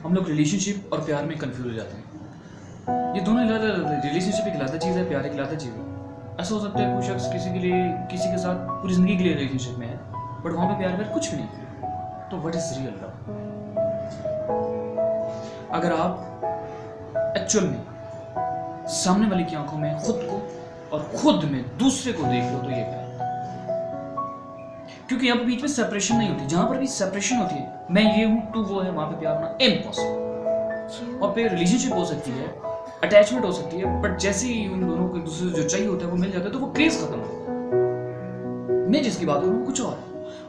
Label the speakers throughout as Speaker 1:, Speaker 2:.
Speaker 1: हम लोग रिलेशनशिप और प्यार में कंफ्यूज हो जाते हैं। ये दोनों रिलेशनशिप एक लाता चीज़ है, प्यार एक लाता चीज़ है। ऐसा हो सकता है कोई शख्स किसी के साथ पूरी ज़िंदगी के लिए रिलेशनशिप में है, बट वहाँ पे प्यार कुछ भी नहीं। तो व्हाट इज रियल लव? अगर आप एक्चुअल में सामने वाले की आंखों में खुद को और खुद में दूसरे को देख लो तो ये प्यार। क्योंकि यहाँ पे बीच में सेपरेशन नहीं होती। जहां पर भी सेपरेशन होती है, मैं ये हूं तू वो है, वहां पे प्यार होना इम्पॉसिबल। और पे रिलेशनशिप हो सकती है, अटैचमेंट हो सकती है, बट जैसे ही उन दोनों को एक दूसरे से जो चाहिए होता है वो मिल जाता है तो वो क्रेज खत्म हो जाता है। मैं जिसकी बात कर रहा हूँ कुछ और है।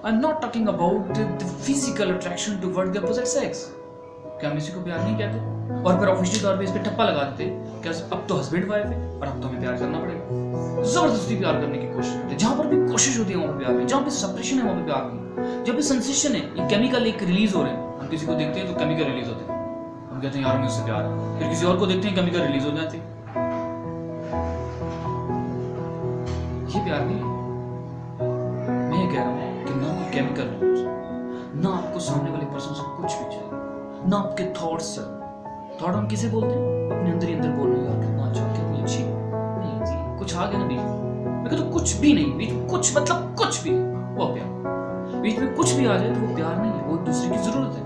Speaker 1: I am not talking about the physical attraction toward the opposite sex. क्या हम इसी को प्यार नहीं कहते? और फिर ऑफिशियल तौर पे इस पे ठप्पा लगा देते क्या अब तो हस्बैंड वाइफ है और अब तो हमें प्यार करना पड़ेगा। जबरदस्ती प्यार करने की कोशिश करते हैं। जहां पर भी कोशिश होती है वहां पर प्यार नहीं, जहां पे सेपरेशन है वहां पे प्यार नहीं, जहां पे सेंसेशन है, ये केमिकल एक रिलीज हो रहे हैं। हम किसी को देखते हैं तो केमिकल रिलीज होते हैं, हम कहते हैं यार हमें उससे प्यार है। फिर किसी और को देखते हैं, केमिकल रिलीज हो जाते हैं। ये प्यार नहीं है। मैं ये कह रहा हूं कि ना कोई केमिकल रिलीज, ना आपको सामने वाले पर्सन से कुछ भी चाहिए, ना आपके थॉट्स से। थॉट हम किसे बोलते हैं? अपने अंदर ही अंदर बोल रहे हैं यार कितना अच्छा, कितनी अच्छी। नहीं जी, कुछ आ गया ना बीच में, मैं कहता हूं कुछ भी नहीं, बीच में कुछ मतलब कुछ भी नहीं, वो प्यार। बीच में कुछ भी आ जाए तो वो प्यार नहीं है, वो दूसरे की जरूरत है।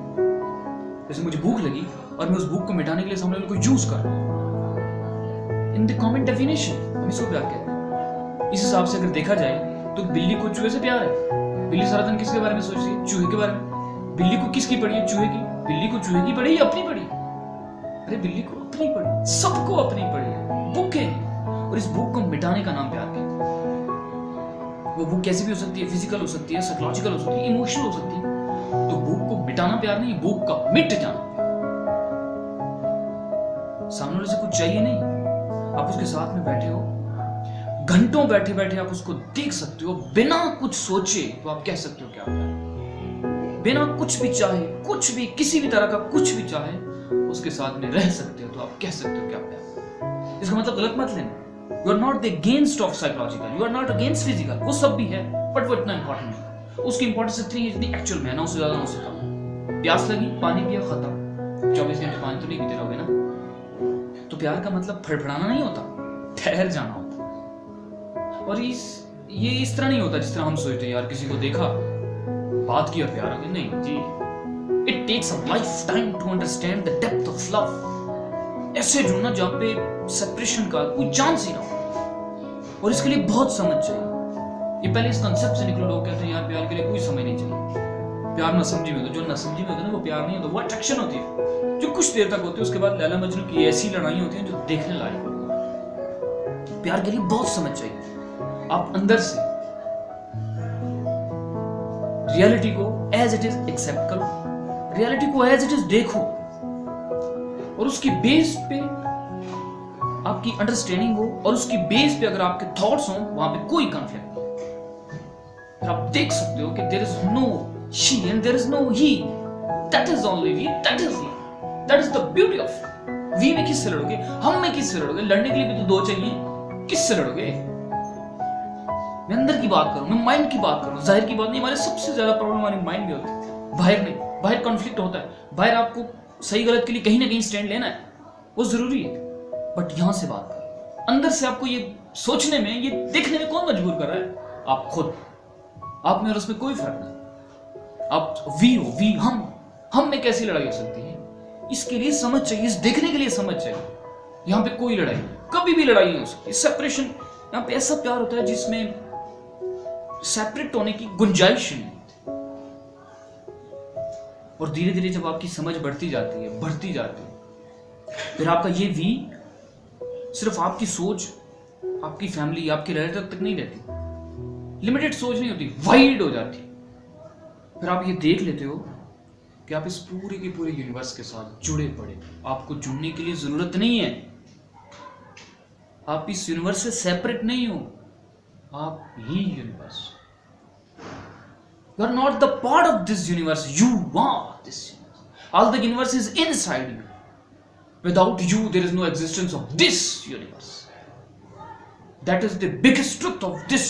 Speaker 1: जैसे मुझे भूख लगी और मैं उस भूख को मिटाने के लिए सामने वाले को यूज कर रहा हूं। इन द कॉमन डेफिनेशन हम इसको प्यार कहते हैं। इस हिसाब से अगर देखा जाए तो बिल्ली को चूहे से प्यार है। बिल्ली सारा दिन किसके बारे में सोच रही है? चूहे के बारे में। बिल्ली को किसकी पड़ी है? चूहे की। बिल्ली को चूहे की पड़ी या अपनी पड़ी? अरे बिल्ली को अपनी पड़ी, सबको अपनी पड़ी है। भूख है और इस भूख को मिटाने का नाम प्यार कहते हैं। वो भूख कैसी भी हो सकती है, फिजिकल हो सकती है, साइकोलॉजिकल हो सकती है, इमोशनल हो सकती है। तो भूख को मिटाना प्यार नहीं, भूख का मिट जाना। सामने वाले से कुछ चाहिए नहीं, आप उसके साथ में बैठे हो, घंटों बैठे बैठे आप उसको देख सकते हो बिना कुछ सोचे, तो आप कह सकते हो क्या प्यार। बिना कुछ भी चाहे, कुछ भी किसी भी तरह का कुछ भी चाहे, उसके साथ में रह सकते हो तो आप कह सकते हो क्या प्यार। इसका मतलब गलत मत लेना। You are not the against of psychological, you are not against physical, वो सब भी है, बट वो इतना इंपॉर्टेंट नहीं। उसकी इंपॉर्टेंस इतनी है जितनी एक्चुअल में है, ना उससे ज्यादा ना उससे कम। प्यास लगी, पानी पिया, खत्म। 24 घंटे पानी तो नहीं पीते रहोगे ना। तो प्यार का मतलब फड़फड़ाना नहीं होता, ठहर जाना होता। और ये इस तरह नहीं होता जिस तरह हम सोचते हैं, यार किसी को देखा, बात की और प्यार हो गया। नहीं जी, It takes a lifetime to understand the depth of love. ऐसे ढूंढना जहाँ पे सेपरेशन का कोई चांस ही ना हो, और इसके लिए बहुत समझ चाहिए। ये पहले इस कंसेप्ट से निकलो। लोग कहते हैं यार प्यार के लिए कोई समय नहीं चाहिए, प्यार ना समझी में होता। जो ना समझी में होता है ना वो प्यार नहीं होता, वो अट्रैक्शन होती है जो कुछ देर तक होती है। उसके बाद लैला मजनू की ऐसी लड़ाई होती है जो देखने लायक होती है। प्यार के लिए बहुत समझ चाहिए। आप अंदर से रियलिटी को एज इट इज एक्सेप्ट करो, रियलिटी को एज इट इज देखो, और उसकी बेस पे आपकी अंडरस्टैंडिंग हो, और उसकी बेस पे अगर आपके थॉट्स हो, वहां पे कोई कॉन्फ्लिक्ट नहीं। आप देख सकते हो कि there is no she and there is no he, that is only we, that is he, that is the beauty of we. में किससे लड़ोगे? हम में किससे लड़ोगे? लड़ने के लिए भी तो दो चाहिए, किससे लड़ोगे? मैं अंदर की बात करूं, मैं माइंड की बात करूं, जाहिर की बात नहीं। हमारे सबसे ज्यादा प्रॉब्लम हमारे माइंड में होती है, बाहर नहीं। बाहर कॉन्फ्लिक्ट होता है, बाहर आपको सही गलत के लिए कहीं ना कहीं स्टैंड लेना है, वो जरूरी है, बट यहां से बात करें। अंदर से आपको ये सोचने में, ये देखने में कौन मजबूर कर रहा है? आप खुद। आप में और उसमें कोई फर्क नहीं। आप वी हो, वी हम में कैसी लड़ाई हो सकती है? इसके लिए समझ चाहिए, इस देखने के लिए समझ चाहिए। यहां पे कोई लड़ाई, कभी भी लड़ाई नहीं हो सकती। सेपरेशन, यहां पे ऐसा प्यार होता है जिसमें सेपरेट होने की गुंजाइश नहीं। और धीरे धीरे जब आपकी समझ बढ़ती जाती है, फिर आपका ये वी सिर्फ आपकी सोच, आपकी फैमिली, आपके रिलेटिव तक नहीं रहती। लिमिटेड सोच नहीं होती, वाइड हो जाती। फिर आप ये देख लेते हो कि आप इस पूरे के पूरे यूनिवर्स के साथ जुड़े पड़े। आपको जुड़ने के लिए जरूरत नहीं है। आप इस यूनिवर्स से सेपरेट नहीं हो, आप ही universe. You are not the part of this universe, you are this universe. All the universe is inside you. Without you, there is no existence of this universe. That is the biggest truth of this universe.